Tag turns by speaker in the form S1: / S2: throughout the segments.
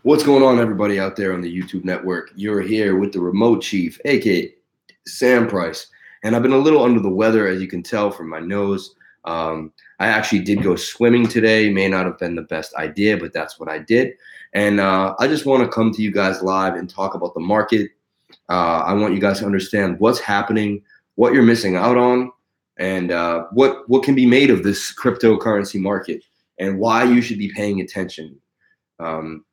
S1: What's going on, everybody out there on the YouTube network? You're here with the remote chief, aka Sam Price, and I've been a little under the weather, as you can tell from my nose. I actually did go swimming today. May not have been the best idea, but that's what I did. And I just want to come to you guys live and talk about the market. I want you guys to understand what's happening, what you're missing out on, and what can be made of this cryptocurrency market, and why you should be paying attention. Um,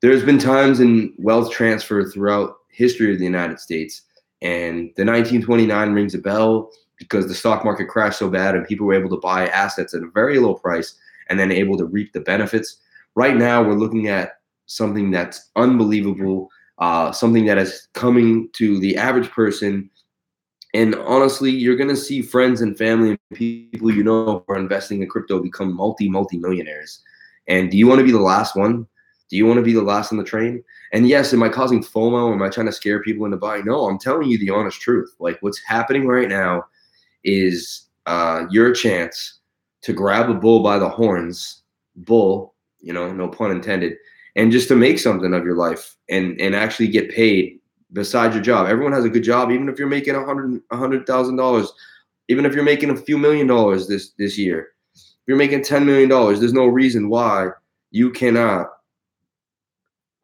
S1: there's been times in wealth transfer throughout history of the United States, and the 1929 rings a bell because the stock market crashed so bad and people were able to buy assets at a very low price and then able to reap the benefits. Right now, we're looking at something that's unbelievable, something that is coming to the average person. And honestly, you're going to see friends and family and people you know who are investing in crypto become multi-millionaires. And do you want to be the last one? Do you want to be the last on the train? And yes, am I causing FOMO? Am I trying to scare people into buying? No, I'm telling you the honest truth. Like, what's happening right now is your chance to grab a bull by the horns, bull, no pun intended, and just to make something of your life and actually get paid besides your job. Everyone has a good job, even if you're making $100,000, even if you're making a few $1,000,000 this year. If you're making $10 million, there's no reason why you cannot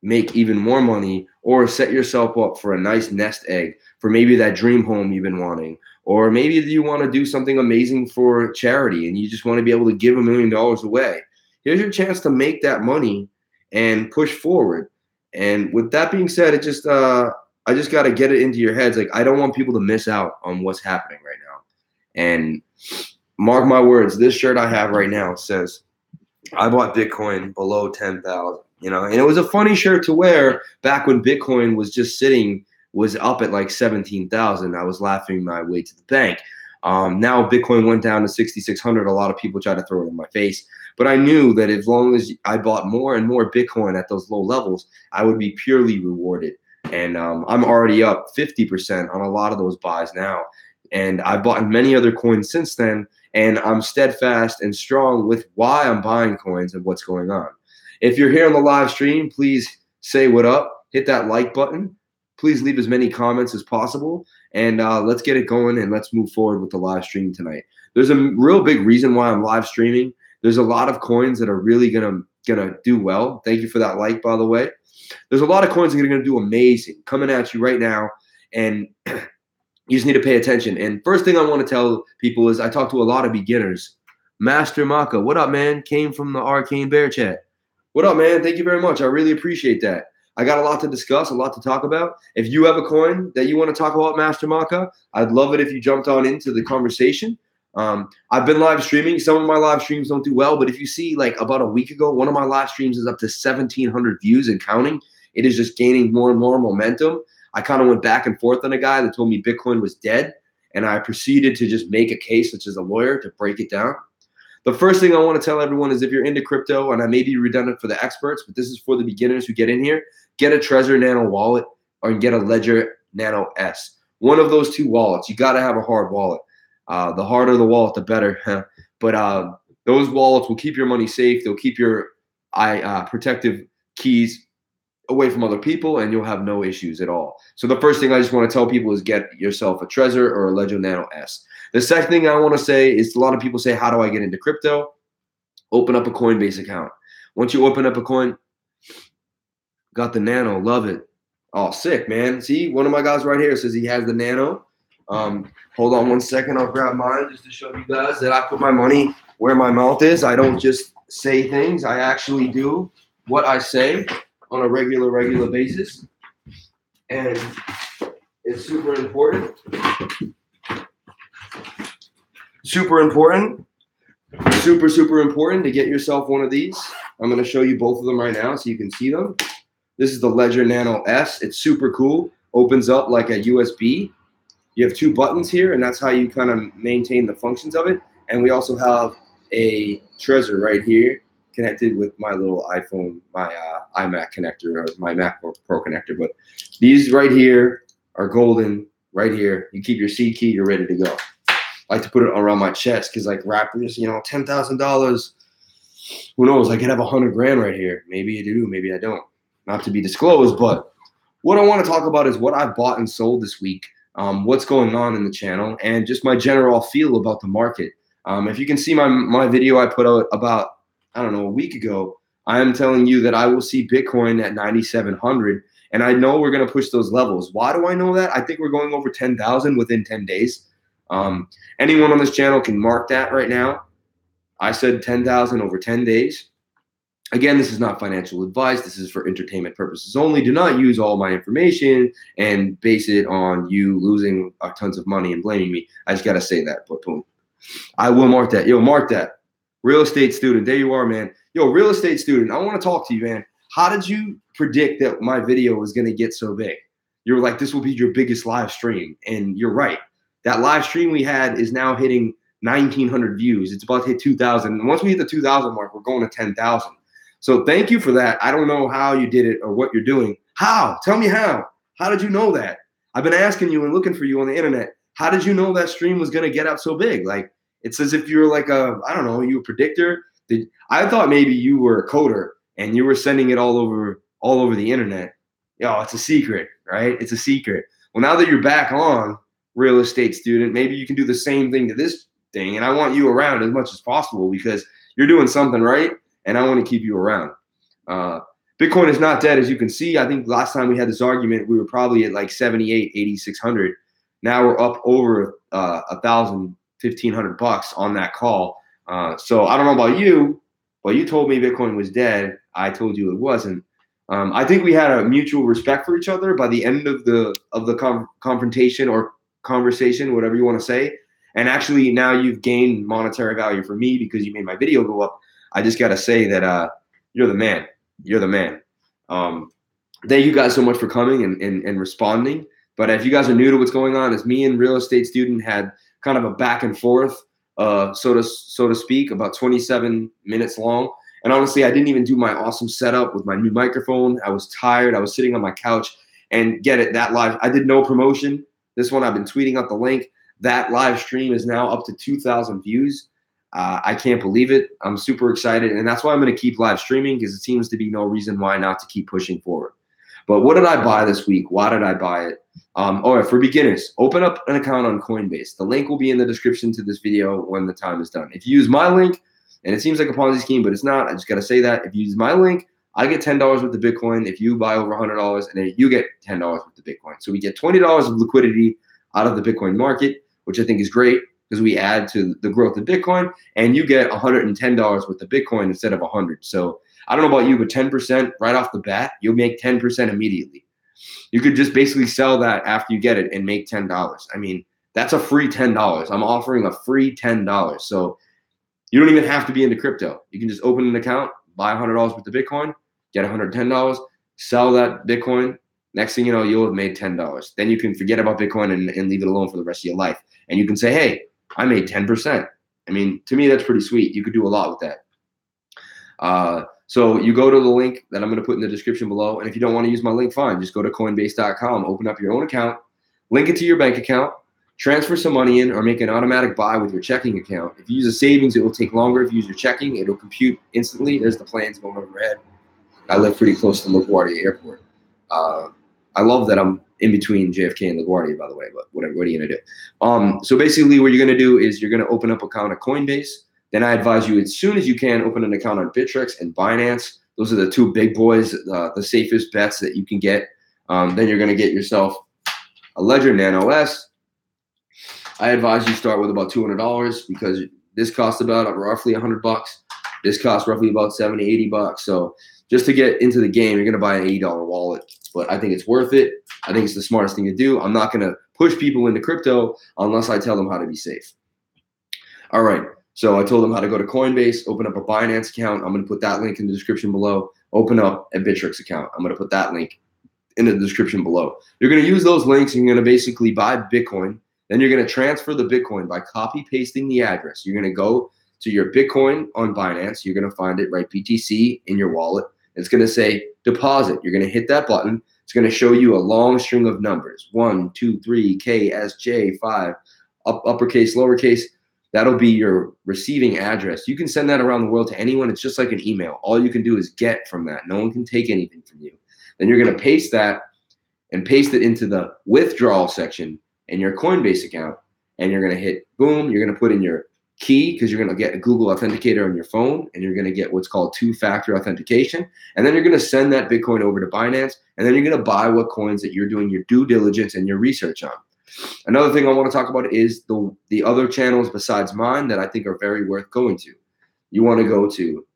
S1: make even more money or set yourself up for a nice nest egg for maybe that dream home you've been wanting. Or maybe you want to do something amazing for charity and you just want to be able to give $1 million away. Here's your chance to make that money and push forward. And with that being said, I just got to get it into your heads. Like, I don't want people to miss out on what's happening right now. And mark my words, this shirt I have right now says, I bought Bitcoin below 10,000, and it was a funny shirt to wear back when Bitcoin was up at like 17,000. I was laughing my way to the bank. Now Bitcoin went down to 6,600. A lot of people try to throw it in my face, but I knew that as long as I bought more and more Bitcoin at those low levels, I would be purely rewarded. And I'm already up 50% on a lot of those buys now. And I've bought many other coins since then. And I'm steadfast and strong with why I'm buying coins and what's going on. If you're here on the live stream, please say what up. Hit that like button. Please leave as many comments as possible. And let's get it going and let's move forward with the live stream tonight. There's a real big reason why I'm live streaming. There's a lot of coins that are really gonna do well. Thank you for that like, by the way. There's a lot of coins that are gonna do amazing coming at you right now. And you just need to pay attention. And first thing I want to tell people is I talk to a lot of beginners. Master Maka, what up, man? Came from the Arcane Bear Chat. What up, man? Thank you very much. I really appreciate that. I got a lot to discuss, a lot to talk about. If you have a coin that you want to talk about, Master Maka, I'd love it if you jumped on into the conversation. I've been live streaming. Some of my live streams don't do well, but if you see, like about a week ago, one of my live streams is up to 1,700 views and counting. It is just gaining more and more momentum. I kind of went back and forth on a guy that told me Bitcoin was dead, and I proceeded to just make a case, such as a lawyer, to break it down. The first thing I want to tell everyone is if you're into crypto, and I may be redundant for the experts, but this is for the beginners who get in here, get a Trezor Nano wallet or get a Ledger Nano S. One of those two wallets. You got to have a hard wallet. The harder the wallet, the better. But those wallets will keep your money safe. They'll keep your protective keys away from other people, and you'll have no issues at all. So the first thing I just want to tell people is get yourself a Trezor or a Ledger Nano S. The second thing I want to say is a lot of people say, how do I get into crypto? Open up a Coinbase account. Once you open up a coin, got the Nano, love it. Oh, sick, man. See, one of my guys right here says he has the Nano. Hold on one second. I'll grab mine just to show you guys that I put my money where my mouth is. I don't just say things. I actually do what I say on a regular basis, and it's super important. Super important to get yourself one of these. I'm going to show you both of them right now so you can see them. This is the Ledger Nano S. It's super cool. Opens up like a USB. You have two buttons here, and that's how you kind of maintain the functions of it. And we also have a Trezor right here connected with my little iPhone, my iMac connector, or my MacBook Pro connector. But these right here are golden right here. You keep your C key, you're ready to go. I like to put it around my chest because, like, rappers, $10,000. Who knows? I could have 100 grand right here. Maybe I do, maybe I don't. Not to be disclosed, but what I want to talk about is what I've bought and sold this week, what's going on in the channel, and just my general feel about the market. If you can see my video I put out about, I don't know, a week ago, I am telling you that I will see Bitcoin at 9,700, and I know we're going to push those levels. Why do I know that? I think we're going over 10,000 within 10 days. Anyone on this channel can mark that right now. I said 10,000 over 10 days. Again, this is not financial advice. This is for entertainment purposes only. Do not use all my information and base it on you losing tons of money and blaming me. I just got to say that, but boom. I will mark that. Yo, mark that. Real estate student. There you are, man. Yo, real estate student. I want to talk to you, man. How did you predict that my video was going to get so big? You were like, this will be your biggest live stream. And you're right. That live stream we had is now hitting 1,900 views. It's about to hit 2,000. And once we hit the 2,000 mark, we're going to 10,000. So thank you for that. I don't know how you did it or what you're doing. How? Tell me how. How did you know that? I've been asking you and looking for you on the internet. How did you know that stream was going to get up so big? Like, it's as if you're like I don't know, you a predictor. I thought maybe you were a coder and you were sending it all over the internet. Yo, it's a secret, right? It's a secret. Well, now that you're back on, real estate student, maybe you can do the same thing to this thing. And I want you around as much as possible because you're doing something right. And I want to keep you around. Bitcoin is not dead, as you can see. I think last time we had this argument, we were probably at like 78, 8,600. Now we're up over 1,000, 1,500 bucks on that call. So I don't know about you, but you told me Bitcoin was dead. I told you it wasn't. I think we had a mutual respect for each other by the end of the confrontation or conversation, whatever you want to say. And actually, now you've gained monetary value for me because you made my video go up. I just got to say that you're the man. You're the man. Thank you guys so much for coming and responding. But if you guys are new to what's going on, is me and real estate student had kind of a back and forth, so to speak, about 27 minutes long. And honestly, I didn't even do my awesome setup with my new microphone. I was tired. I was sitting on my couch and get it, that live. I did no promotion. This one, I've been tweeting out the link. That live stream is now up to 2,000 views. I can't believe it. I'm super excited. And that's why I'm going to keep live streaming because it seems to be no reason why not to keep pushing forward. But what did I buy this week? Why did I buy it? All right, for beginners, open up an account on Coinbase. The link will be in the description to this video when the time is done. If you use my link, and it seems like a Ponzi scheme, but it's not. I just got to say that. If you use my link, I get $10 worth of Bitcoin. If you buy over $100, and then you get $10 worth of Bitcoin. So we get $20 of liquidity out of the Bitcoin market, which I think is great, because we add to the growth of Bitcoin, and you get $110 worth of Bitcoin instead of 100. So I don't know about you, but 10% right off the bat, you'll make 10% immediately. You could just basically sell that after you get it and make $10. I mean, that's a free $10. I'm offering a free $10. So you don't even have to be into crypto. You can just open an account, buy $100 worth of Bitcoin, get $110, sell that Bitcoin. Next thing you know, you'll have made $10. Then you can forget about Bitcoin and leave it alone for the rest of your life. And you can say, hey, I made 10%. I mean, to me, that's pretty sweet. You could do a lot with that. So you go to the link that I'm going to put in the description below. And if you don't want to use my link, fine. Just go to Coinbase.com, open up your own account, link it to your bank account, transfer some money in, or make an automatic buy with your checking account. If you use a savings, it will take longer. If you use your checking, it'll compute instantly. There's the planes going overhead. I live pretty close to LaGuardia Airport. I love that I'm in between JFK and LaGuardia, by the way, but whatever, what are you going to do? So basically what you're going to do is you're going to open up an account at Coinbase. Then I advise you as soon as you can, open an account on Bittrex and Binance. Those are the two big boys, the safest bets that you can get. Then you're going to get yourself a Ledger Nano S. I advise you start with about $200 because this costs about roughly $100. This costs roughly about $70, $80. So just to get into the game, you're going to buy an $80 wallet. But I think it's worth it. I think it's the smartest thing to do. I'm not going to push people into crypto unless I tell them how to be safe. All right. So I told them how to go to Coinbase, open up a Binance account. I'm going to put that link in the description below. Open up a Bittrex account. I'm going to put that link in the description below. You're going to use those links and you're going to basically buy Bitcoin. Then you're going to transfer the Bitcoin by copy pasting the address. You're going to go to your Bitcoin on Binance. You're going to find it, right, BTC in your wallet. It's going to say deposit. You're going to hit that button. It's going to show you a long string of numbers. 1, 2, 3, K, S, J, 5, uppercase, lowercase. That'll be your receiving address. You can send that around the world to anyone. It's just like an email. All you can do is get from that. No one can take anything from you. Then you're going to paste that and paste it into the withdrawal section in your Coinbase account. And you're going to hit boom. You're going to put in your key because you're going to get a Google Authenticator on your phone, and you're going to get what's called two-factor authentication. And then you're going to send that Bitcoin over to Binance, and then you're going to buy what coins that you're doing your due diligence and your research on. Another thing I want to talk about is the other channels besides mine that I think are very worth going to. You want to go to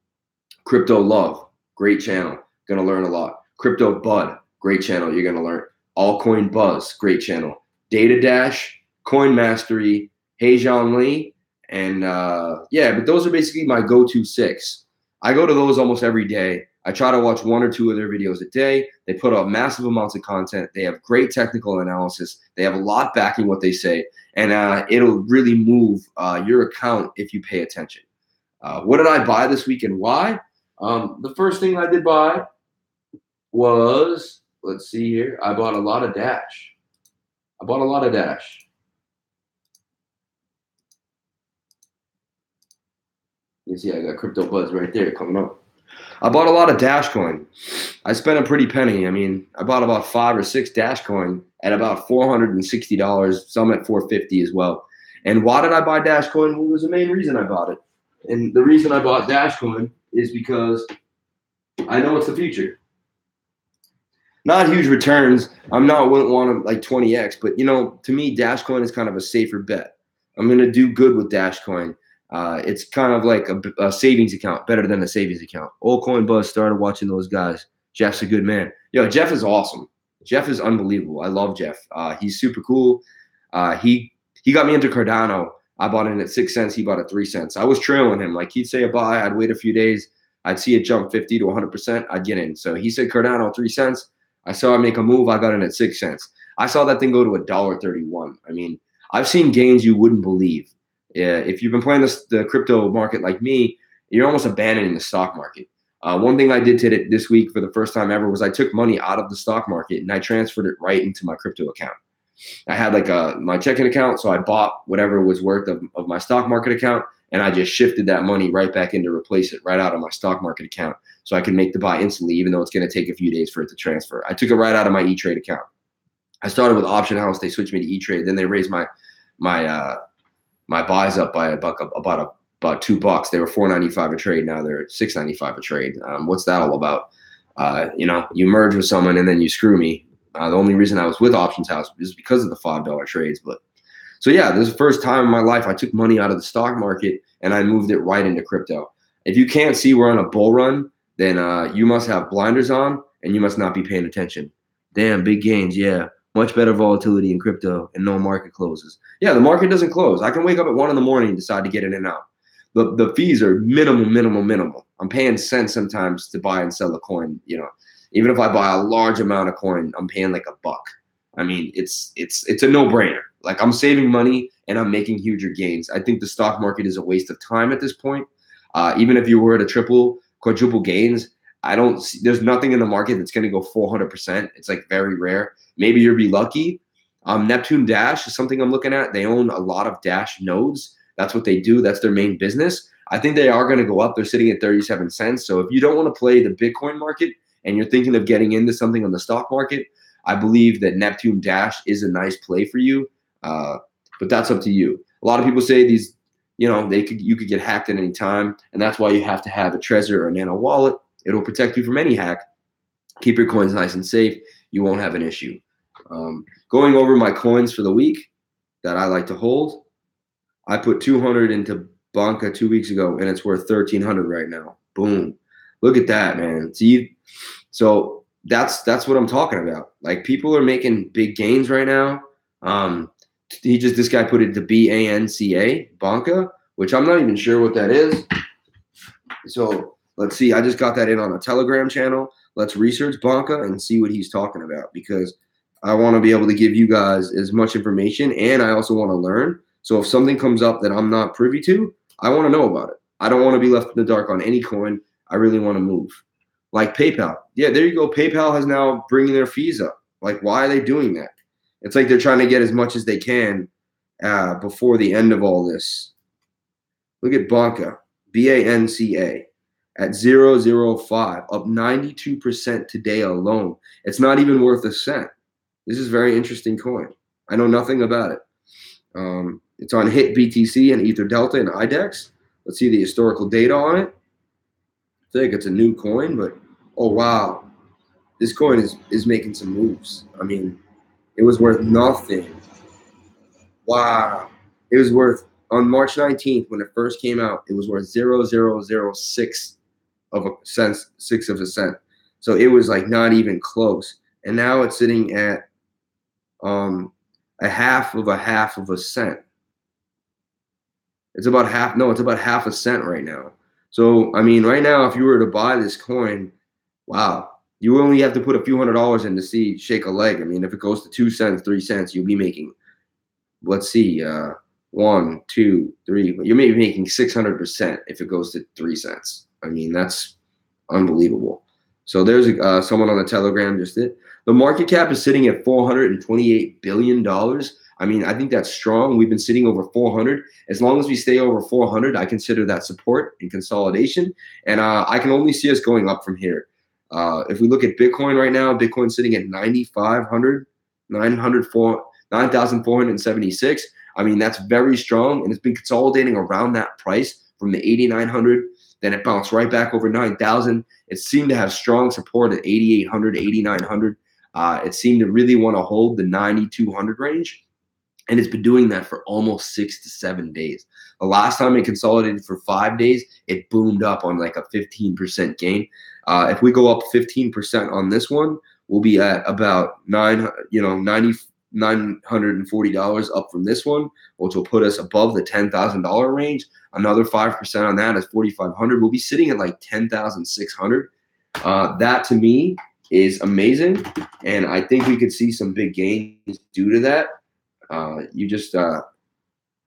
S1: Crypto Love, great channel, going to learn a lot. Crypto Bud, great channel, you're going to learn. Altcoin Buzz, great channel. Data Dash, Coin Mastery, Heijian Lee, and but those are basically my go-to 6. I go to those almost every day. I try to watch 1 or 2 of their videos a day. They put out massive amounts of content. They have great technical analysis. They have a lot backing what they say, and it'll really move your account if you pay attention. What did I buy this week and why? The first thing I did buy was, let's see here, I bought a lot of Dash. You see, I got Crypto Buzz right there coming up. I bought a lot of Dash Coin. I spent a pretty penny. I mean, I bought about 5 or 6 Dash Coin at about $460, some at $450 as well. And why did I buy Dash Coin? Well, was the main reason I bought it. And the reason I bought Dash Coin is because I know it's the future. Not huge returns. Wouldn't want to like 20x, but to me, Dash Coin is kind of a safer bet. I'm gonna do good with Dash Coin. It's kind of like a savings account, better than a savings account. Old Coin Buzz started watching those guys. Jeff's a good man. Jeff is awesome. Jeff is unbelievable. I love Jeff. He's super cool. He got me into Cardano. I bought in at 6 cents. He bought at 3 cents. I was trailing him. Like he'd say a buy. I'd wait a few days. I'd see it jump 50 to 100%. I'd get in. So he said Cardano 3 cents. I saw him make a move. I got in at 6 cents. I saw that thing go to $1.31. I mean, I've seen gains you wouldn't believe. If you've been playing the crypto market like me, you're almost abandoning the stock market. One thing I did this week for the first time ever was I took money out of the stock market and I transferred it right into my crypto account. I had my checking account, so I bought whatever was worth of my stock market account, and I just shifted that money right back in to replace it right out of my stock market account so I can make the buy instantly, even though it's going to take a few days for it to transfer. I took it right out of my E-Trade account. I started with Option House. They switched me to E-Trade. Then they raised my buys up by about $2. They were $4.95 a trade. Now they're $6.95 a trade. What's that all about? You merge with someone and then you screw me. The only reason I was with Options House is because of the $5 trades. But so yeah, this is the first time in my life I took money out of the stock market and I moved it right into crypto. If you can't see we're on a bull run, then you must have blinders on and you must not be paying attention. Damn, big gains, yeah. Much better volatility in crypto and no market closes. Yeah, the market doesn't close. I can wake up at 1 in the morning and decide to get in and out. The fees are minimal. I'm paying cents sometimes to buy and sell a coin. Even if I buy a large amount of coin, I'm paying like $1. I mean, it's a no-brainer. Like I'm saving money and I'm making huger gains. I think the stock market is a waste of time at this point. Even if you were to triple, quadruple gains, there's nothing in the market that's going to go 400%. It's like very rare. Maybe you'll be lucky. Neptune Dash is something I'm looking at. They own a lot of Dash nodes. That's what they do. That's their main business. I think they are going to go up. They're sitting at 37 cents. So if you don't want to play the Bitcoin market and you're thinking of getting into something on the stock market, I believe that Neptune Dash is a nice play for you. But that's up to you. A lot of people say these, you could get hacked at any time. And that's why you have to have a Trezor or a Nano wallet. It'll protect you from any hack. Keep your coins nice and safe. You won't have an issue. Going over my coins for the week that I like to hold, I put 200 into Banca 2 weeks ago, and it's worth 1,300 right now. Boom! Look at that, man. See, so that's what I'm talking about. Like people are making big gains right now. This guy put it to BANCA, Banca, which I'm not even sure what that is. So let's see. I just got that in on a Telegram channel. Let's research Banca and see what he's talking about because I want to be able to give you guys as much information and I also want to learn. So if something comes up that I'm not privy to, I want to know about it. I don't want to be left in the dark on any coin. I really want to move. Like PayPal. Yeah, there you go. PayPal has now bringing their fees up. Like, why are they doing that? It's like they're trying to get as much as they can before the end of all this. Look at Banca, BANCA, at 0.005, up 92% today alone. It's not even worth a cent. This is a very interesting coin. I know nothing about it. It's on HIT BTC and Ether Delta and IDEX. Let's see the historical data on it. I think it's a new coin, but oh wow, this coin is making some moves. I mean, it was worth nothing. Wow, it was worth on March 19th when it first came out. It was worth 0.0006 of a cent, six of a cent. So it was like not even close. And now it's sitting at a half of a cent. It's about half. No, it's about half a cent right now. So I mean, right now, if you were to buy this coin, wow, you only have to put a few $100s in to see shake a leg. I mean, if it goes to 2 cents, 3 cents, you'll be making, let's see, 1, 2, 3. You may be making 600% if it goes to 3 cents. I mean, that's unbelievable. So there's someone on the Telegram just did. The market cap is sitting at $428 billion. I mean, I think that's strong. We've been sitting over 400. As long as we stay over 400, I consider that support and consolidation. And I can only see us going up from here. If we look at Bitcoin right now, Bitcoin's sitting at 9,500, 9,476. I mean, that's very strong. And it's been consolidating around that price from the 8,900. Then it bounced right back over 9,000. It seemed to have strong support at 8,800, 8,900. It seemed to really want to hold the 9,200 range. And it's been doing that for almost 6 to 7 days. The last time it consolidated for 5 days, it boomed up on like a 15% gain. If we go up 15% on this one, we'll be at about $940 up from this one, which will put us above the $10,000 range. Another 5% on that is 4,500. We'll be sitting at like 10,600. That to me is amazing, and I think we could see some big gains due to that.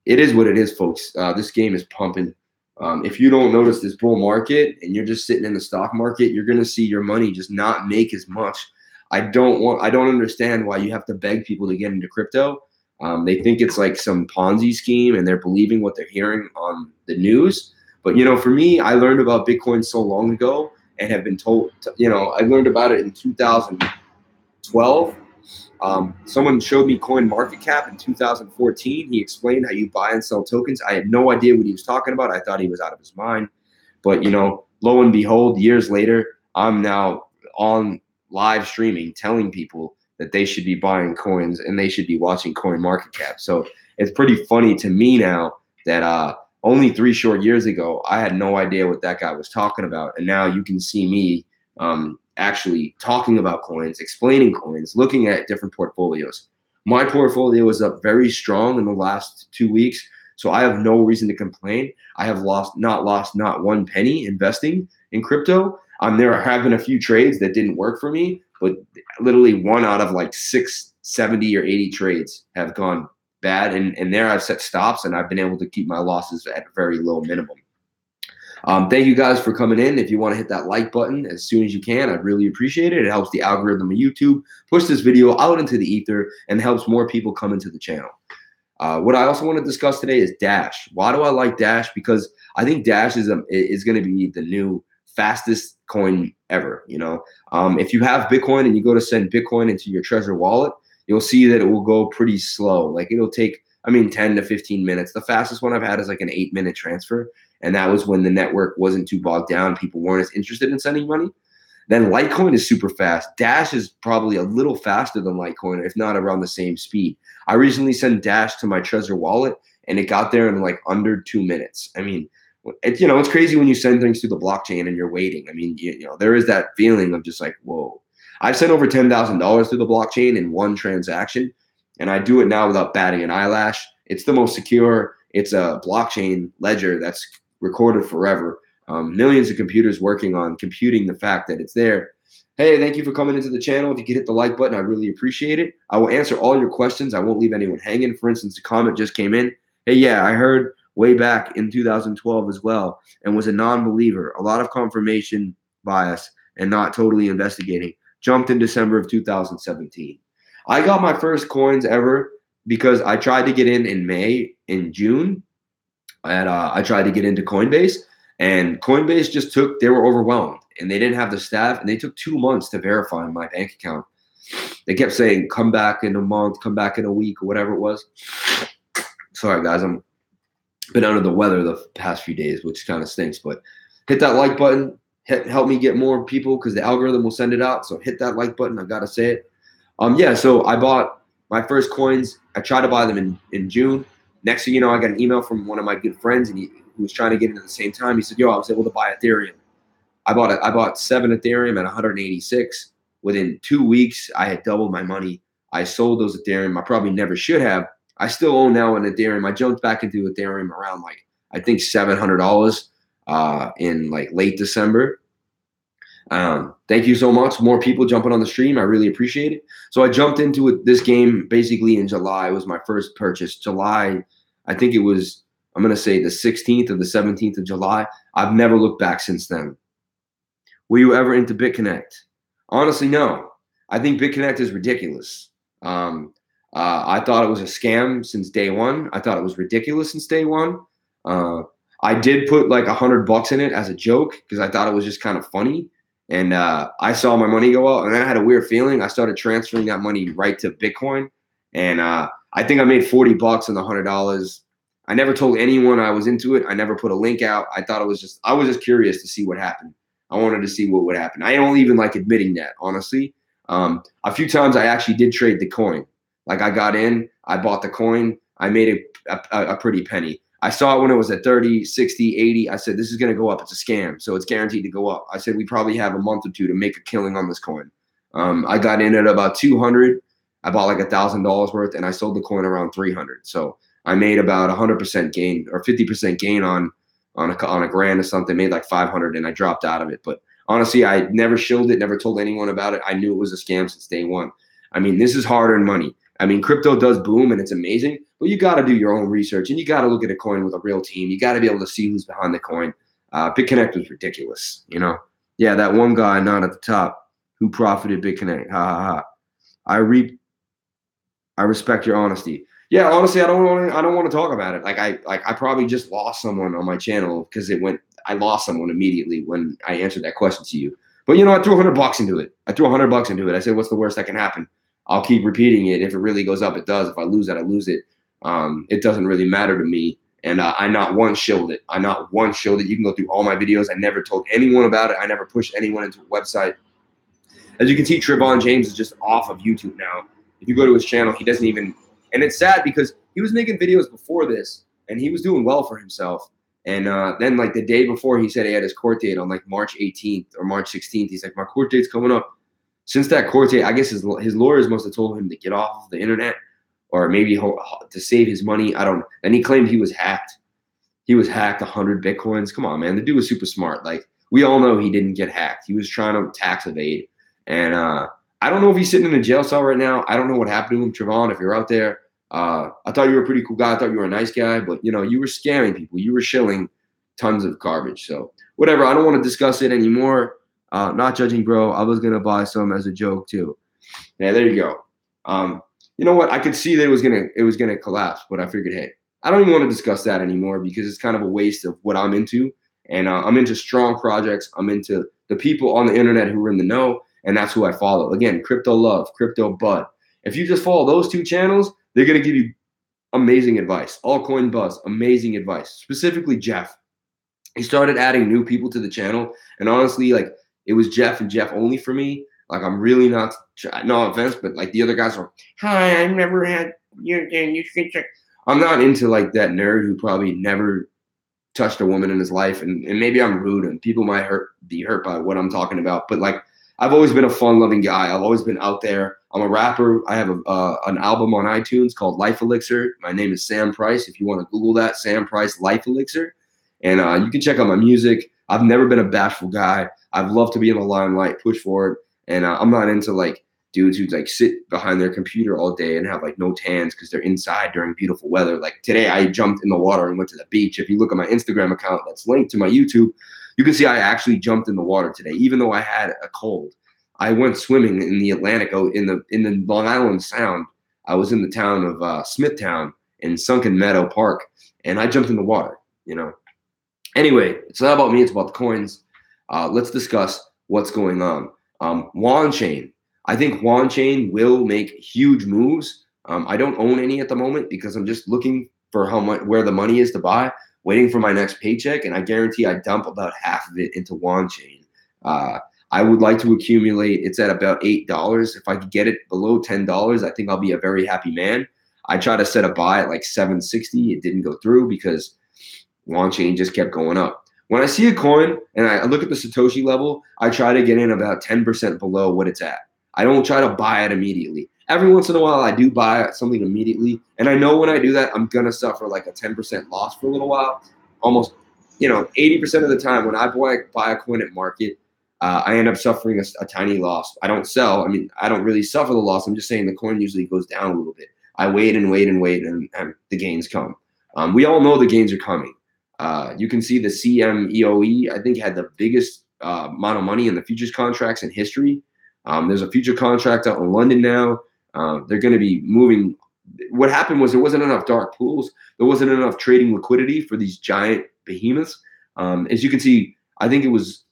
S1: It is what it is, folks. This game is pumping. If you don't notice this bull market and you're just sitting in the stock market, you're going to see your money just not make as much. I don't understand why you have to beg people to get into crypto. They think it's like some Ponzi scheme and they're believing what they're hearing on the news. But, for me, I learned about Bitcoin so long ago and have been told, I learned about it in 2012. Someone showed me Coin Market Cap in 2014. He explained how you buy and sell tokens. I had no idea what he was talking about. I thought he was out of his mind. But, lo and behold, years later, I'm now on live streaming telling people that they should be buying coins and they should be watching Coin Market Cap. So it's pretty funny to me now that only 3 short years ago, I had no idea what that guy was talking about. And now you can see me actually talking about coins, explaining coins, looking at different portfolios. My portfolio is up very strong in the last 2 weeks, so I have no reason to complain. I have not lost one penny investing in crypto. There have been a few trades that didn't work for me, but literally 1 out of like 70 or 80 trades have gone bad, and there I've set stops, and I've been able to keep my losses at a very low minimum. Thank you guys for coming in. If you want to hit that like button as soon as you can, I'd really appreciate it. It helps the algorithm of YouTube push this video out into the ether and helps more people come into the channel. What I also want to discuss today is Dash. Why do I like Dash? Because I think Dash is going to be the new fastest coin ever. If you have Bitcoin and you go to send Bitcoin into your Trezor wallet, you'll see that it will go pretty slow. Like it'll take, 10 to 15 minutes. The fastest one I've had is like an 8-minute transfer. And that was when the network wasn't too bogged down. People weren't as interested in sending money. Then Litecoin is super fast. Dash is probably a little faster than Litecoin, if not around the same speed. I recently sent Dash to my Trezor wallet, and it got there in like under 2 minutes. It's crazy when you send things through the blockchain and you're waiting. There is that feeling of just like, whoa. I've sent over $10,000 through the blockchain in one transaction, and I do it now without batting an eyelash. It's the most secure. It's a blockchain ledger that's recorded forever. Millions of computers working on computing the fact that it's there. Hey, thank you for coming into the channel. If you could hit the like button, I really appreciate it. I will answer all your questions. I won't leave anyone hanging. For instance, a comment just came in. Hey, yeah, I heard way back in 2012 as well and was a non-believer. A lot of confirmation bias and not totally investigating. Jumped in December of 2017. I got my first coins ever because I tried to get in May, in June. And I tried to get into Coinbase, and Coinbase they were overwhelmed, and they didn't have the staff, and they took 2 months to verify my bank account. They kept saying, come back in a month, come back in a week, or whatever it was. Sorry, guys, I'm been under the weather the past few days, which kind of stinks, but hit that like button, help me get more people because the algorithm will send it out. So hit that like button. I got to say it. Yeah, so I bought my first coins. I tried to buy them in June. Next thing you know, I got an email from one of my good friends, and he was trying to get in at the same time. He said, yo, I was able to buy Ethereum. I bought 7 Ethereum at 186. Within 2 weeks, I had doubled my money. I sold those Ethereum. I probably never should have. I still own now an Ethereum. I jumped back into Ethereum around I think $700 in late December. Thank you so much. More people jumping on the stream. I really appreciate it. So I jumped into this game basically in July. It was my first purchase. July, I think it was, I'm going to say the 16th or the 17th of July. I've never looked back since then. Were you ever into BitConnect? Honestly, no. I think BitConnect is ridiculous. I thought it was a scam since day one. I thought it was ridiculous since day one. I did put $100 in it as a joke because I thought it was just kind of funny. And I saw my money go up, and then I had a weird feeling. I started transferring that money right to Bitcoin, and I think I made $40 on the $100. I never told anyone I was into it. I never put a link out. I was just curious to see what happened. I wanted to see what would happen. I don't even like admitting that, honestly. A few times I actually did trade the coin. I got in, I bought the coin, I made a pretty penny. I saw it when it was at 30, 60, 80. I said, this is going to go up. It's a scam, so it's guaranteed to go up. I said, we probably have a month or two to make a killing on this coin. I got in at about 200. I bought $1,000 worth, and I sold the coin around 300. So I made about 100% gain or 50% gain on a grand or something, made 500, and I dropped out of it. But honestly, I never shilled it, never told anyone about it. I knew it was a scam since day one. I mean, this is hard-earned money. I mean, crypto does boom and it's amazing, but you got to do your own research, and you got to look at a coin with a real team. You got to be able to see who's behind the coin. BitConnect was ridiculous, Yeah, that one guy not at the top who profited BitConnect. Ha ha ha. I respect your honesty. Yeah, honestly, I don't want to talk about it. I probably just lost someone on my channel because I lost someone immediately when I answered that question to you. But I threw $100 into it. I said, what's the worst that can happen? I'll keep repeating it. If it really goes up, it does. If I lose it, I lose it. It doesn't really matter to me. And I not once shilled it. You can go through all my videos. I never told anyone about it. I never pushed anyone into a website. As you can see, Trevon James is just off of YouTube now. If you go to his channel, he doesn't even – and it's sad because he was making videos before this, and he was doing well for himself. And then the day before, he said he had his court date on March 18th or March 16th. He's like, my court date's coming up. Since that court date, I guess his lawyers must have told him to get off of the internet, or maybe to save his money. I don't know. And he claimed he was hacked. He was hacked 100 Bitcoins. Come on, man. The dude was super smart. We all know he didn't get hacked. He was trying to tax evade. And I don't know if he's sitting in a jail cell right now. I don't know what happened to him, Trevon, if you're out there. I thought you were a pretty cool guy. I thought you were a nice guy. But, you were scamming people. You were shilling tons of garbage. So whatever. I don't want to discuss it anymore. Not judging, bro. I was gonna buy some as a joke too. Yeah, there you go. You know what? I could see that it was gonna collapse, but I figured, hey, I don't even want to discuss that anymore because it's kind of a waste of what I'm into. And I'm into strong projects. I'm into the people on the internet who are in the know, and that's who I follow. Again, Crypto Love, Crypto Bud. If you just follow those two channels, they're gonna give you amazing advice. Altcoin Buzz, amazing advice. Specifically, Jeff. He started adding new people to the channel, and honestly, it was Jeff and Jeff only for me. I'm really not, no offense, but the other guys are, hi, I've never had you should check. I'm not into that nerd who probably never touched a woman in his life. And maybe I'm rude and people might be hurt by what I'm talking about. But I've always been a fun loving guy. I've always been out there. I'm a rapper. I have an album on iTunes called Life Elixir. My name is Sam Price. If you want to Google that, Sam Price Life Elixir. And you can check out my music. I've never been a bashful guy. I've loved to be in the limelight, push forward. And I'm not into dudes who sit behind their computer all day and have no tans because they're inside during beautiful weather. Today I jumped in the water and went to the beach. If you look at my Instagram account that's linked to my YouTube, you can see I actually jumped in the water today, even though I had a cold. I went swimming in the Atlantic, in the Long Island Sound. I was in the town of Smithtown in Sunken Meadow Park, and I jumped in the water. you know. Anyway, it's not about me, it's about the coins. Let's discuss what's going on. Yuan Chain. I think Yuan Chain will make huge moves. I don't own any at the moment because I'm just looking for how much where the money is to buy, waiting for my next paycheck, and I guarantee I dump about half of it into Yuan Chain. Uh, I would like to accumulate. It's at about $8. If I could get it below $10, I think I'll be a very happy man. I tried to set a buy at like 760. It didn't go through because Yuan Chain just kept going up. When I see a coin and I look at the Satoshi level, I try to get in about 10% below what it's at. I don't try to buy it immediately. Every once in a while, I do buy something immediately. And I know when I do that, I'm going to suffer like a 10% loss for a little while. Almost, 80% of the time when I buy a coin at market, I end up suffering a tiny loss. I don't sell. I mean, I don't really suffer the loss. I'm just saying the coin usually goes down a little bit. I wait and wait and wait, and the gains come. We all know the gains are coming. You can see the CMEOE, I think, had the biggest amount of money in the futures contracts in history. There's a future contract out in London now. They're going to be moving. What happened was there wasn't enough dark pools. There wasn't enough trading liquidity for these giant behemoths. As you can see, I think it was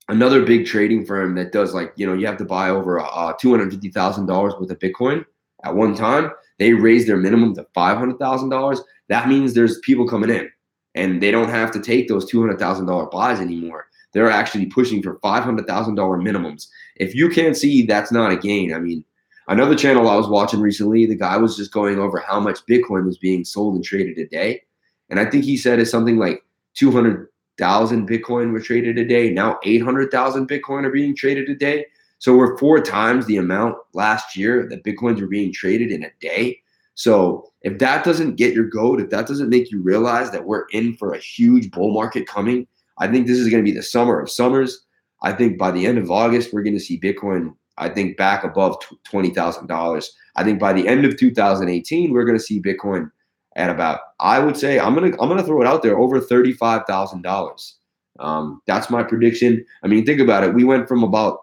S1: another big trading firm that does you have to buy over $250,000 worth of Bitcoin at one time. They raised their minimum to $500,000. That means there's people coming in, and they don't have to take those $200,000 buys anymore. They're actually pushing for $500,000 minimums. If you can't see, that's not a gain. I mean, another channel I was watching recently, the guy was just going over how much Bitcoin was being sold and traded a day. And I think he said it's something like 200,000 Bitcoin were traded a day. Now 800,000 Bitcoin are being traded a day. So we're 4 times the amount last year that Bitcoins were being traded in a day. So if that doesn't get your goat, if that doesn't make you realize that we're in for a huge bull market coming, I think this is going to be the summer of summers. I think by the end of August, we're going to see Bitcoin, I think, back above $20,000. I think by the end of 2018, we're going to see Bitcoin at about, I would say, I'm gonna throw it out there, over $35,000. That's my prediction. I mean, think about it. We went from about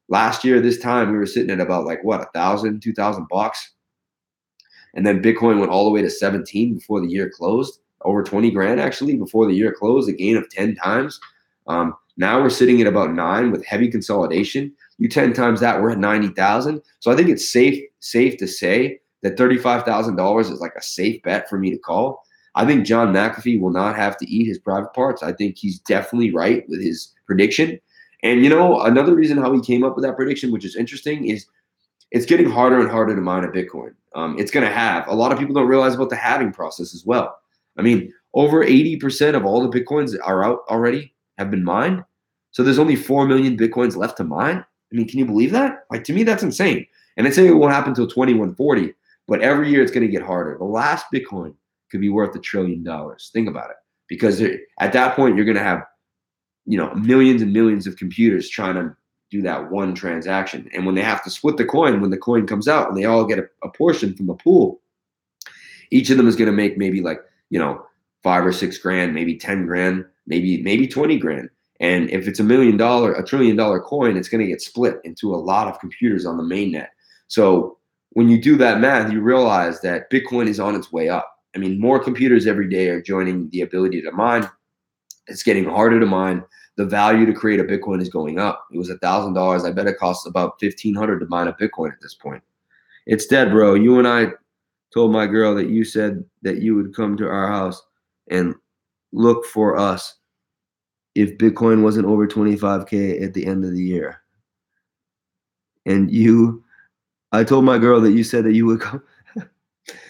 S1: last year this time, we were sitting at about like what, 1,000, 2,000 bucks. And then Bitcoin went all the way to 17 before the year closed, over 20 grand actually before the year closed, a gain of 10 times. Now we're sitting at about 9 with heavy consolidation. You 10 times that, we're at 90,000. So I think it's safe to say that $35,000 is like a safe bet for me to call. I think John McAfee will not have to eat his private parts. I think he's definitely right with his prediction. And another reason how he came up with that prediction, which is interesting, is it's getting harder and harder to mine a Bitcoin. It's going to halve. A lot of people don't realize about the halving process as well. I mean, over 80% of all the Bitcoins are out already, have been mined. So there's only 4 million Bitcoins left to mine. I mean, can you believe that? Like, to me, that's insane. And it's saying it won't happen until 2140, but every year it's going to get harder. The last Bitcoin could be worth $1 trillion. Think about it. Because at that point, you're going to have, millions and millions of computers trying to do that one transaction. And when they have to split the coin, when the coin comes out and they all get a portion from the pool, each of them is going to make maybe like, 5 or 6 grand, maybe 10 grand, maybe 20 grand. And if it's $1 trillion coin, it's going to get split into a lot of computers on the mainnet. So when you do that math, you realize that Bitcoin is on its way up. I mean, more computers every day are joining the ability to mine. It's getting harder to mine. The value to create a Bitcoin is going up. It was $1,000. I bet it costs about $1,500 to mine a Bitcoin at this point. It's dead, bro. You and I told my girl that you said that you would come to our house and look for us if Bitcoin wasn't over 25K at the end of the year. And I told my girl that you said that you would come.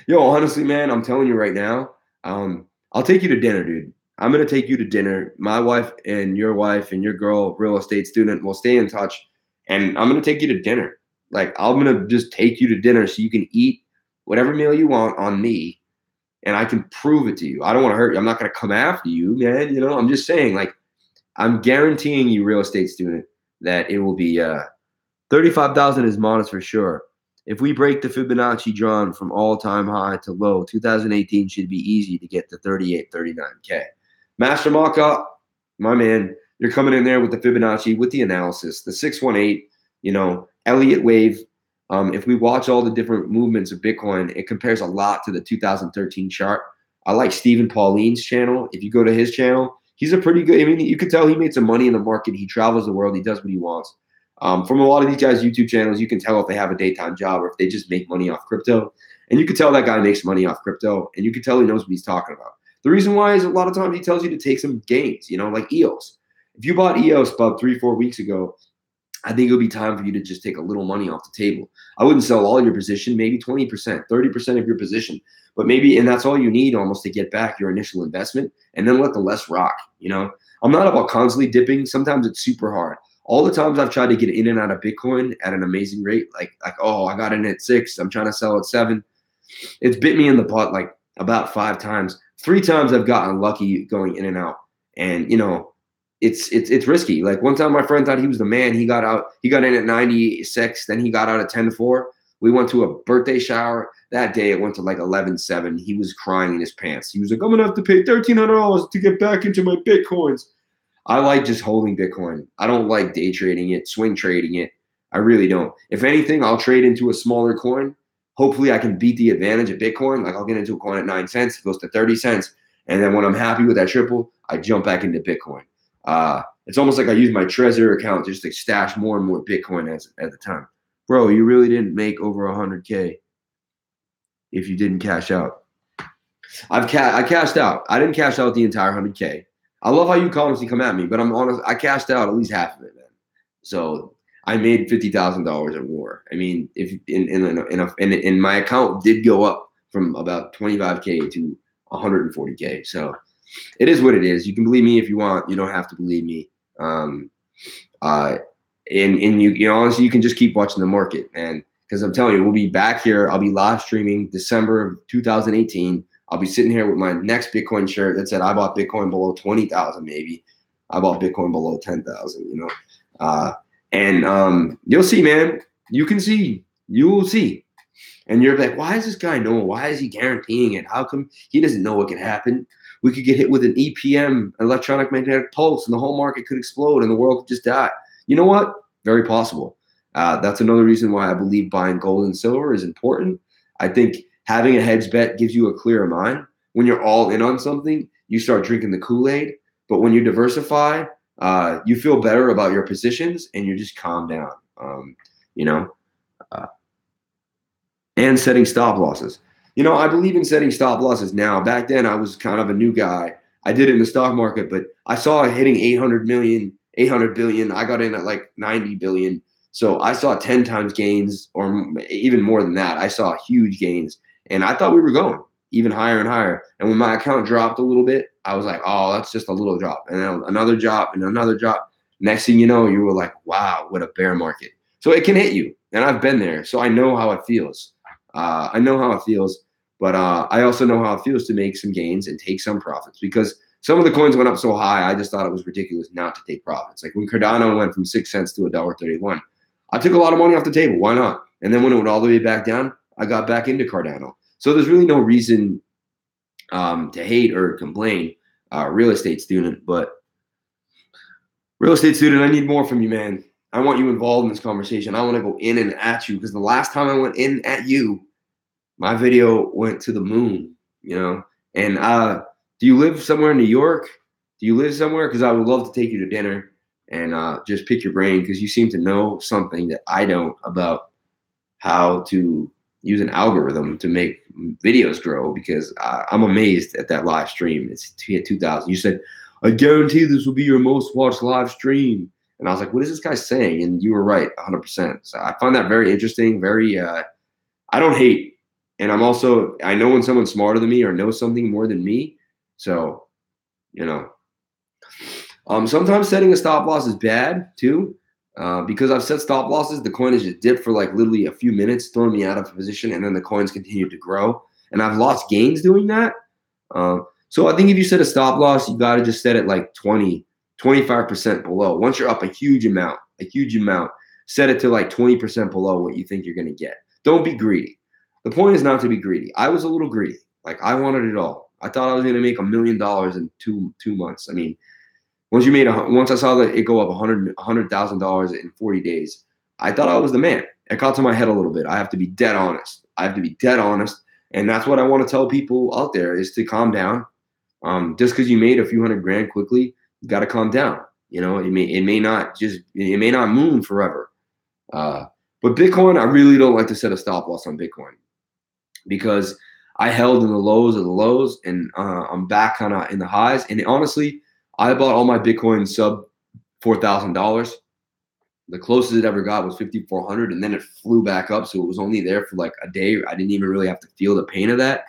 S1: Yo, honestly, man, I'm telling you right now, I'll take you to dinner, dude. I'm going to take you to dinner. My wife and your girl, real estate student, will stay in touch. And I'm going to take you to dinner. Like, I'm going to just take you to dinner so you can eat whatever meal you want on me. And I can prove it to you. I don't want to hurt you. I'm not going to come after you, man. I'm just saying, like, I'm guaranteeing you, real estate student, that it will be 35,000 is modest for sure. If we break the Fibonacci drawn from all-time high to low, 2018 should be easy to get to 38, 39K. Master Maka, my man, you're coming in there with the Fibonacci, with the analysis, the 618, Elliott wave. If we watch all the different movements of Bitcoin, it compares a lot to the 2013 chart. I like Stephen Pauline's channel. If you go to his channel, he's a pretty good. I mean, you could tell he made some money in the market. He travels the world. He does what he wants. From a lot of these guys' YouTube channels, you can tell if they have a daytime job or if they just make money off crypto. And you can tell that guy makes money off crypto, and you can tell he knows what he's talking about. The reason why is a lot of times he tells you to take some gains, like EOS. If you bought EOS about 3-4 weeks ago, I think it'll be time for you to just take a little money off the table. I wouldn't sell all your position, maybe 20%, 30% of your position, but maybe, and that's all you need almost to get back your initial investment, and then let the less rock. I'm not about constantly dipping. Sometimes it's super hard. All the times I've tried to get in and out of Bitcoin at an amazing rate, like oh, I got in at 6, I'm trying to sell at 7. It's bit me in the butt like about 5 times. 3 times I've gotten lucky going in and out, and it's risky. Like one time my friend thought he was the man. He got in at 96, then he got out at 10-4. We went to a birthday shower. That day it went to like 11-7. He was crying in his pants. He was like, I'm gonna have to pay $1,300 to get back into my Bitcoins. I like just holding Bitcoin. I don't like day trading it, swing trading it. I really don't. If anything, I'll trade into a smaller coin. Hopefully I can beat the advantage of Bitcoin. Like I'll get into a coin at 9 cents, it goes to 30 cents. And then when I'm happy with that triple, I jump back into Bitcoin. It's almost like I use my Trezor account just to stash more and more Bitcoin at the time. Bro, you really didn't make over 100K if you didn't cash out. I cashed out. I didn't cash out the entire 100K. I love how you constantly come at me, but I'm honest. I cashed out at least half of it, man. So I made $50,000 or more. I mean, if in my account did go up from about 25K to 140K. So it is what it is. You can believe me if you want. You don't have to believe me. And you honestly, you can just keep watching the market, man. Because I'm telling you, we'll be back here. I'll be live streaming December of 2018. I'll be sitting here with my next Bitcoin shirt that said I bought Bitcoin below 20,000, maybe. I bought Bitcoin below 10,000, and you'll see, man. You can see. You will see. And you're like, why is this guy knowing? Why is he guaranteeing it? How come he doesn't know what could happen? We could get hit with an EPM, electronic magnetic pulse, and the whole market could explode and the world could just die. You know what? Very possible. That's another reason why I believe buying gold and silver is important. I think having a hedge bet gives you a clearer mind. When you're all in on something, you start drinking the Kool-Aid. But when you diversify, you feel better about your positions and you just calm down, and setting stop losses. I believe in setting stop losses now. Back then, I was kind of a new guy. I did it in the stock market, but I saw it hitting 800 billion. I got in at like 90 billion. So I saw 10 times gains or even more than that. I saw huge gains, and I thought we were going even higher and higher. And when my account dropped a little bit, I was like, oh, that's just a little drop. And then another drop and another drop. Next thing you know, you were like, wow, what a bear market. So it can hit you. And I've been there. So I know how it feels. But I also know how it feels to make some gains and take some profits, because some of the coins went up so high, I just thought it was ridiculous not to take profits. Like when Cardano went from 6 cents to $1.31, I took a lot of money off the table. Why not? And then when it went all the way back down, I got back into Cardano. So there's really no reason to hate or complain, real estate student. But real estate student, I need more from you, man. I want you involved in this conversation. I want to go in and at you, because the last time I went in at you, my video went to the moon, And do you live somewhere in New York? Do you live somewhere? Because I would love to take you to dinner and just pick your brain, because you seem to know something that I don't about how to use an algorithm to make videos grow, because I'm amazed at that live stream. It's 2,000. You said, I guarantee this will be your most watched live stream. And I was like, what is this guy saying? And you were right, 100%. So I find that very interesting, I don't hate. And I know when someone's smarter than me or knows something more than me. So, sometimes setting a stop loss is bad too, because I've set stop losses. The coin has just dipped for like literally a few minutes, throwing me out of position, and then the coins continue to grow. And I've lost gains doing that. So I think if you set a stop loss, you got to just set it like 25% below. Once you're up a huge amount, set it to like 20% below what you think you're going to get. Don't be greedy. The point is not to be greedy. I was a little greedy. Like I wanted it all. I thought I was going to make $1 million in two months. I mean, once I saw that it go up $100,000 in 40 days, I thought I was the man. It got to my head a little bit. I have to be dead honest. And that's what I want to tell people out there is to calm down. Just because you made a few hundred grand quickly, you got to calm down. You know, it may not moon forever. Uh, but Bitcoin, I really don't like to set a stop loss on Bitcoin because I held in the lows of the lows, and I'm back kind of in the highs. And honestly, I bought all my Bitcoin sub $4,000. The closest it ever got was 5,400, and then it flew back up. So it was only there for like a day. I didn't even really have to feel the pain of that.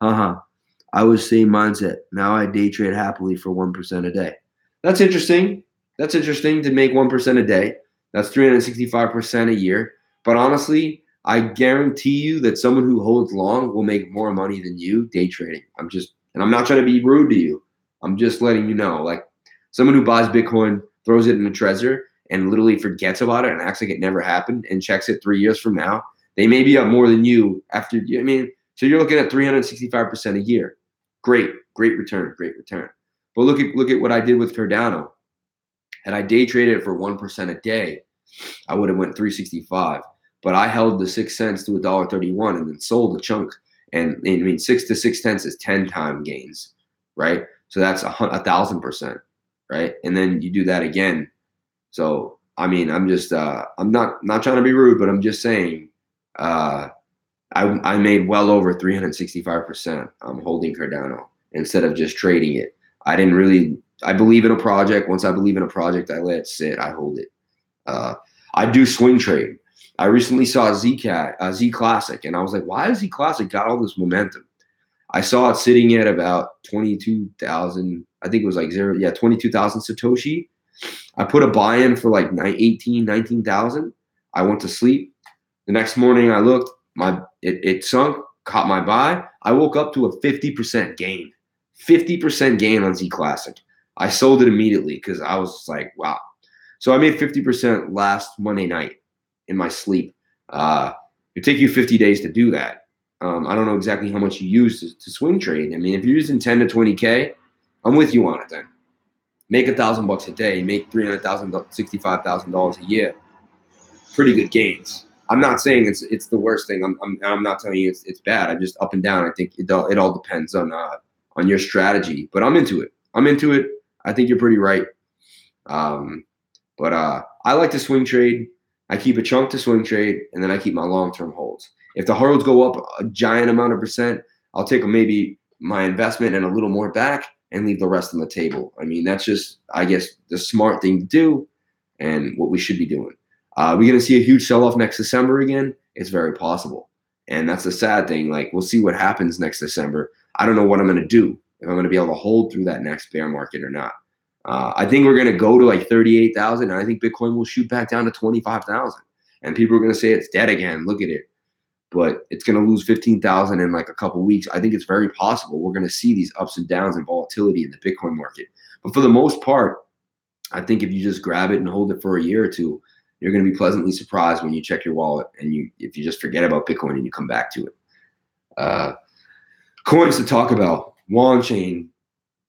S1: I was same mindset. Now I day trade happily for 1% a day. That's interesting. That's interesting to make 1% a day. That's 365% a year. But honestly, I guarantee you that someone who holds long will make more money than you day trading. And I'm not trying to be rude to you. I'm just letting you know, like someone who buys Bitcoin, throws it in a Trezor, and literally forgets about it and acts like it never happened and checks it 3 years from now, they may be up more than you after. I mean, so you're looking at 365% a year. Great return. But look at what I did with Cardano. Had I day traded it for 1% a day, I would have went 365. But I held the 6 cents to $1.31 and then sold a chunk. And I mean, 6 to 6/10 is 10-time gains, right? So that's 1,000%, right? And then you do that again. So I mean, I'm just I'm not trying to be rude, but I'm just saying I made well over 365% holding Cardano instead of just trading it. I believe in a project. Once I believe in a project, I let it sit. I hold it. I do swing trade. I recently saw Z Classic, and I was like, why has Z Classic got all this momentum? I saw it sitting at about 22,000. I think it was like 22,000 Satoshi. I put a buy in for like 19,000. I went to sleep. The next morning I looked, it sunk, caught my buy. I woke up to a 50% gain. 50% gain on Z Classic. I sold it immediately because I was like, wow. So I made 50% last Monday night in my sleep. It take you 50 days to do that. I don't know exactly how much you use to swing trade. I mean, if you're using 10 to 20K, I'm with you on it then. Make $1,000 a day, make $300,000, $65,000 a year. Pretty good gains. I'm not saying it's the worst thing. I'm not telling you it's bad. I'm just up and down. I think it all depends on your strategy. But I'm into it. I think you're pretty right. But I like to swing trade. I keep a chunk to swing trade, and then I keep my long-term holds. If the holds go up a giant amount of percent, I'll take maybe my investment and a little more back and leave the rest on the table. I mean, that's just, I guess, the smart thing to do and what we should be doing. We're going to see a huge sell-off next December again. It's very possible. And that's the sad thing. Like, we'll see what happens next December. I don't know what I'm going to do, if I'm going to be able to hold through that next bear market or not. I think we're going to go to like 38,000, and I think Bitcoin will shoot back down to 25,000. And people are going to say it's dead again. Look at it. But it's going to lose 15,000 in like a couple of weeks. I think it's very possible we're going to see these ups and downs and volatility in the Bitcoin market. But for the most part, I think if you just grab it and hold it for a year or two, you're going to be pleasantly surprised when you check your wallet and if you just forget about Bitcoin and you come back to it. Coins to talk about: Wall Chain,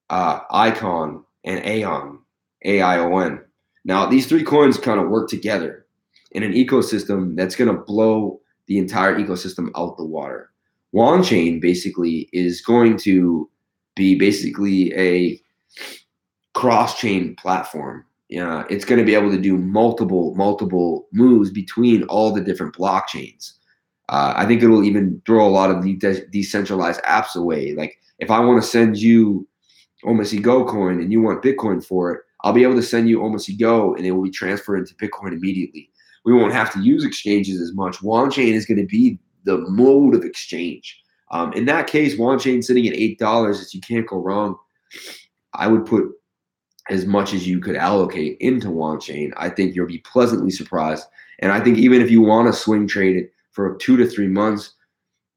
S1: Icon, and Aeon, AION. Now, these three coins kind of work together in an ecosystem that's going to blow the entire ecosystem out the water. Wall Chain basically is going to be basically a cross-chain platform. It's going to be able to do multiple moves between all the different blockchains. I think it will even throw a lot of the decentralized apps away. Like, if I want to send you Omasi Go coin and you want Bitcoin for it, I'll be able to send you Omasi Go and it will be transferred into Bitcoin immediately. We won't have to use exchanges as much. Chain is going to be the mode of exchange. In that case, Chain sitting at $8, you can't go wrong. I would put as much as you could allocate into Chain. I think you'll be pleasantly surprised. And I think even if you want to swing trade it for 2 to 3 months,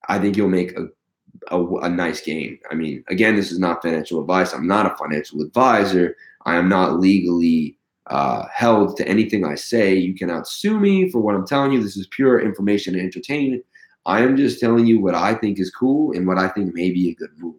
S1: I think you'll make a nice gain. I mean, again, this is not financial advice. I'm not a financial advisor. I am not legally held to anything I say. You cannot sue me for what I'm telling you. This is pure information and entertainment. I am just telling you what I think is cool and what I think may be a good move.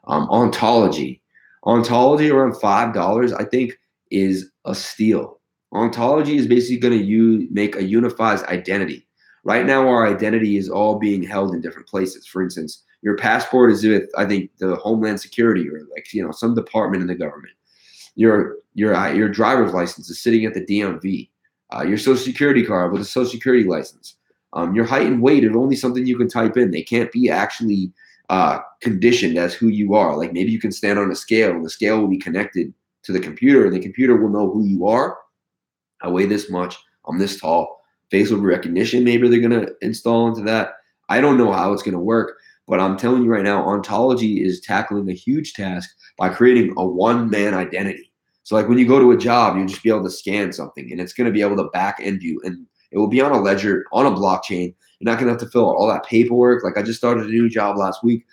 S1: Ontology around $5, I think, is a steal. Ontology is basically going to make a unified identity. Right now, our identity is all being held in different places. For instance, your passport is with, I think, the Homeland Security or like, some department in the government. Your driver's license is sitting at the DMV. Your Social Security card with a Social Security license. Your height and weight is only something you can type in. They can't be actually conditioned as who you are. Like maybe you can stand on a scale, and the scale will be connected to the computer, and the computer will know who you are. I weigh this much. I'm this tall. Facial recognition, maybe they're going to install into that. I don't know how it's going to work, but I'm telling you right now, ontology is tackling a huge task by creating a one-man identity. So like when you go to a job, you'll just be able to scan something, and it's going to be able to back end you, and it will be on a ledger, on a blockchain. You're not going to have to fill out all that paperwork. Like I just started a new job last week.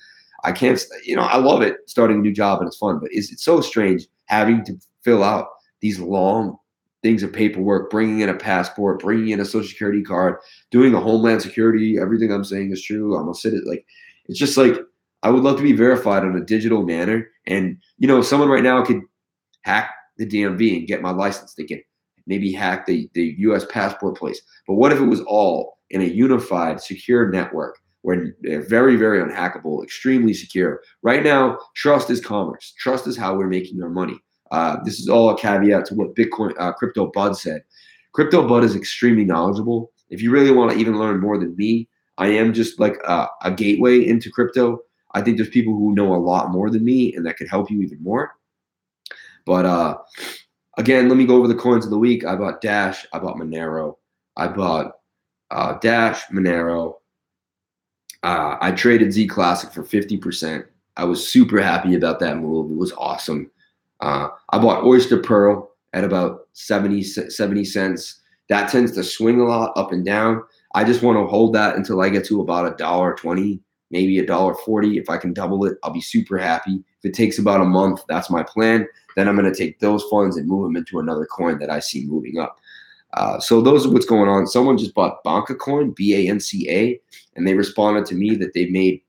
S1: I can't, I love it starting a new job and it's fun, but it's so strange having to fill out these long things of paperwork, bringing in a passport, bringing in a Social Security card, doing the Homeland Security. Everything I'm saying is true. I'm gonna sit it like it's just like I would love to be verified in a digital manner. And someone right now could hack the DMV and get my license. They can maybe hack the U.S. passport place. But what if it was all in a unified, secure network where they're very, very unhackable, extremely secure? Right now, trust is commerce. Trust is how we're making our money. This is all a caveat to what Bitcoin Crypto Bud said. Crypto Bud is extremely knowledgeable. If you really want to even learn more than me, I am just like a gateway into crypto. I think there's people who know a lot more than me and that could help you even more. But again, let me go over the coins of the week. I bought Dash. I bought Monero. I bought Dash, Monero. I traded Z Classic for 50%. I was super happy about that move. It was awesome. I bought Oyster Pearl at about 70 cents. That tends to swing a lot up and down. I just want to hold that until I get to about $1.20, maybe $1.40. If I can double it, I'll be super happy. If it takes about a month, that's my plan. Then I'm going to take those funds and move them into another coin that I see moving up. So those are what's going on. Someone just bought Banca Coin, BANCA, and they responded to me that they made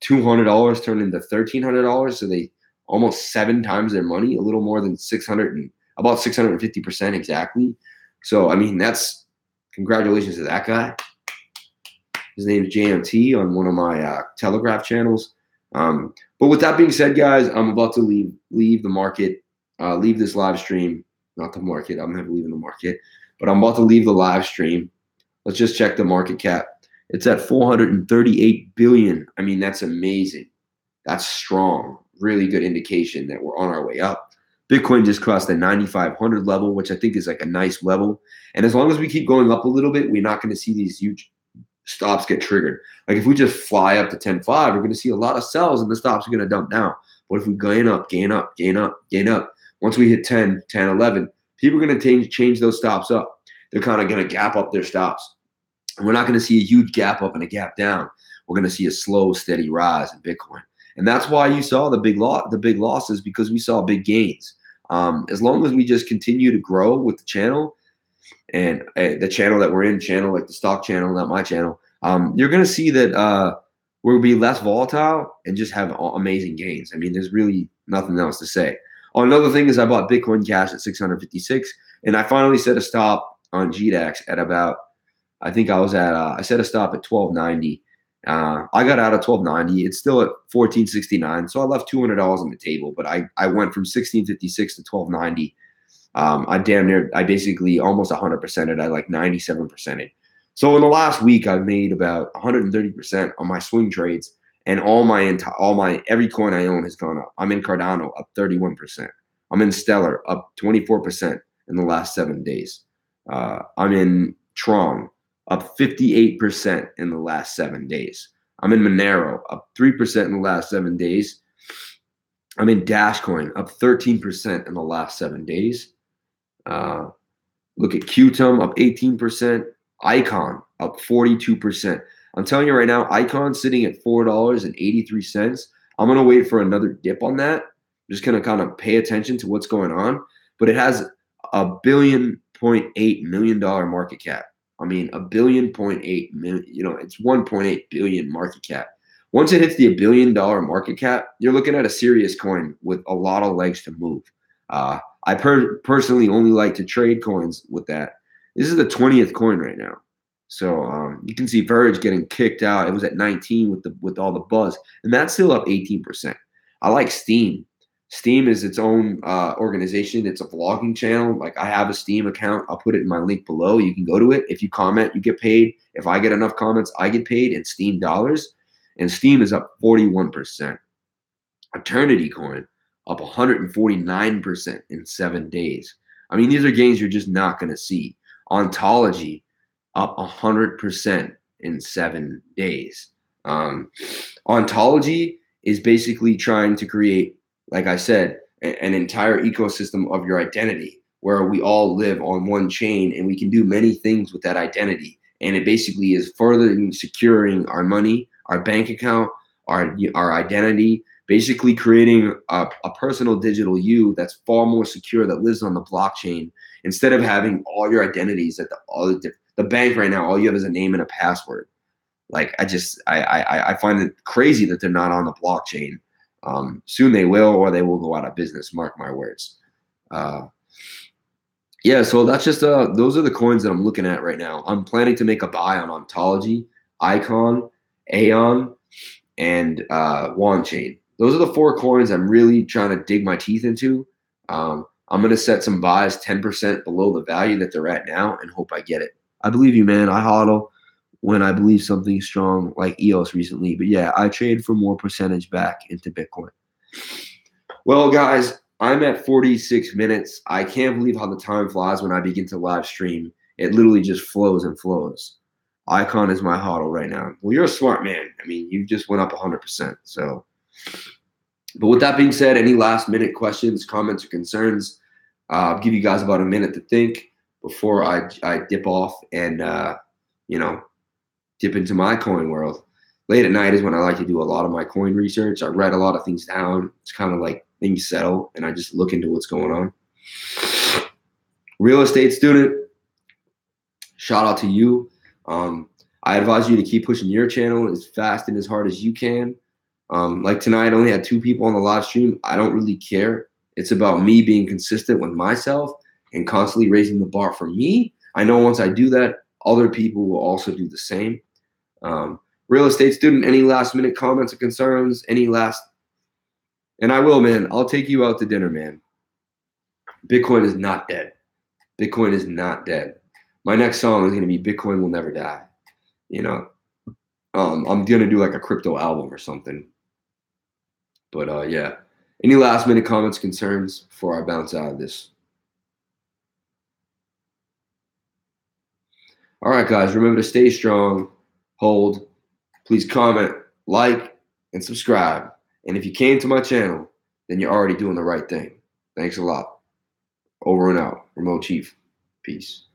S1: $200 turn into $1,300. So they almost 7 times their money, a little more than 600 and about 650% exactly. So, I mean, that's congratulations to that guy. His name is JMT on one of my Telegraph channels. But with that being said, guys, I'm about to leave the market, leave this live stream, not the market. I'm never leaving the market, but I'm about to leave the live stream. Let's just check the market cap. It's at 438 billion. I mean, that's amazing. That's strong. Really good indication that we're on our way up. Bitcoin just crossed the 9,500 level, which I think is like a nice level. And as long as we keep going up a little bit, we're not going to see these huge stops get triggered. Like if we just fly up to 10.5, we're going to see a lot of sells and the stops are going to dump down. But if we gain up, once we hit 10, 11, people are going to change those stops up. They're kind of going to gap up their stops. And we're not going to see a huge gap up and a gap down. We're going to see a slow, steady rise in Bitcoin. And that's why you saw the big losses, because we saw big gains. As long as we just continue to grow with the channel and the channel that we're in, channel like the stock channel, not my channel, you're going to see that we'll be less volatile and just have amazing gains. I mean, there's really nothing else to say. Oh, another thing is I bought Bitcoin Cash at 656, and I finally set a stop on GDAX at about, I think I was at, I set a stop at 1290. I got out of 1290. It's still at 1469, so I left $200 on the table. But I went from 1656 to 1290. I basically almost 100%ed. I like 97%ed. So in the last week, I've made about 130% on my swing trades, and every coin I own has gone up. I'm in Cardano up 31%. I'm in Stellar up 24% in the last 7 days. I'm in Tron up 58% in the last 7 days. I'm in Monero up 3% in the last 7 days. I'm in Dashcoin up 13% in the last 7 days. Look at Qtum up 18%. Icon up 42%. I'm telling you right now, Icon sitting at $4.83. I'm going to wait for another dip on that. I'm just going to kind of pay attention to what's going on. But it has a $1.8 million market cap. I mean, $1.8 billion, it's 1.8 billion market cap. Once it hits the $1 billion market cap, you're looking at a serious coin with a lot of legs to move. I personally only like to trade coins with that. This is the 20th coin right now. So you can see Verge getting kicked out. It was at 19 with all the buzz, and that's still up 18%. I like Steam. Steam is its own organization. It's a vlogging channel. Like I have a Steam account. I'll put it in my link below. You can go to it. If you comment, you get paid. If I get enough comments, I get paid in Steam dollars. And Steam is up 41%. Eternity Coin up 149% in 7 days. I mean, these are gains you're just not going to see. Ontology up 100% in 7 days. Ontology is basically trying to create, like I said, an entire ecosystem of your identity where we all live on one chain and we can do many things with that identity. And it basically is further securing our money, our bank account, our identity, basically creating a personal digital you that's far more secure, that lives on the blockchain, instead of having all your identities at the bank right now. All you have is a name and a password. Like I find it crazy that they're not on the blockchain. Soon they will, or they will go out of business. Mark my words. Yeah, so that's just those are the coins that I'm looking at right now. I'm planning to make a buy on Ontology, Icon, Aeon, and Wand Chain. Those are the 4 coins I'm really trying to dig my teeth into. I'm going to set some buys 10% below the value that they're at now and hope I get it. I believe you, man. I hodl when I believe something's strong, like EOS recently. But yeah, I trade for more percentage back into Bitcoin. Well, guys, I'm at 46 minutes. I can't believe how the time flies when I begin to live stream. It literally just flows and flows. Icon is my hodl right now. Well, you're a smart man. I mean, you just went up 100%. So, but with that being said, any last minute questions, comments, or concerns? I'll give you guys about a minute to think before I dip off and dip into my coin world. Late at night is when I like to do a lot of my coin research. I write a lot of things down. It's kind of like things settle, and I just look into what's going on. Real estate student, shout out to you. I advise you to keep pushing your channel as fast and as hard as you can. Like tonight, I only had 2 people on the live stream. I don't really care. It's about me being consistent with myself and constantly raising the bar for me. I know once I do that, other people will also do the same. Real estate student, any last minute comments or concerns? And I will, man. I'll take you out to dinner, man. Bitcoin is not dead. Bitcoin is not dead. My next song is going to be Bitcoin Will Never Die. I'm going to do like a crypto album or something. But yeah, any last minute comments, concerns before I bounce out of this? All right, guys, remember to stay strong, hold. Please comment, like, and subscribe. And if you came to my channel, then you're already doing the right thing. Thanks a lot. Over and out. Remote Chief. Peace.